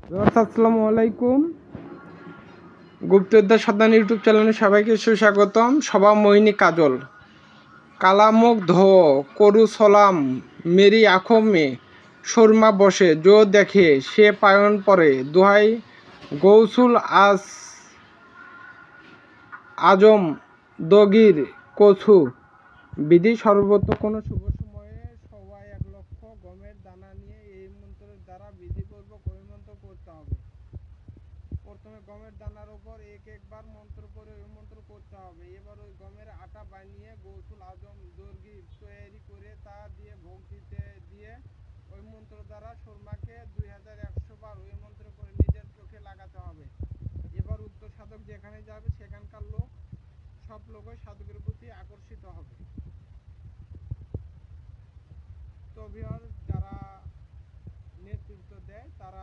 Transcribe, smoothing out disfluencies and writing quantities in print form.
আসসালামু আলাইকুম। গুপ্তবিদ্যা সাধনা ইউটিউব চ্যানেলে সবাইকে সুস্বাগতম। সভা মোহিনী কাজল কালামুখ ধো করু সলাম মেরি আঁখো মে শর্মা বসে জো দেখে সে পায়ন পরে দোহাই গৌসুল আজম দগির কছু বিধি সর্বত কোনো শুভ সময়ে সবাই 1,00,000 গমের দানা নিয়ে এই মন্ত্রের দ্বারা বিধিপূর্বক অভিমন্ত্র করতে হবে। প্রথমে গমের দানার উপর একবার মন্ত্র করে অভিমন্ত্র করতে হবে। এবার ওই গমের আটা বানিয়ে গৌসুল আজম দর্গি তৈরি করে তা দিয়ে ভোগ দিয়ে ওই মন্ত্র দ্বারা শর্মাকে 2100 বার ওই মন্ত্র করে নিজের চোখে লাগাতে হবে। এবার উত্তর সাধক যেখানে যাবে সেখানকার সব লোকই সাধকের প্রতি আকর্ষিত হবে। তো ভিউয়ার যারা নেতৃত্ব দেয় তারা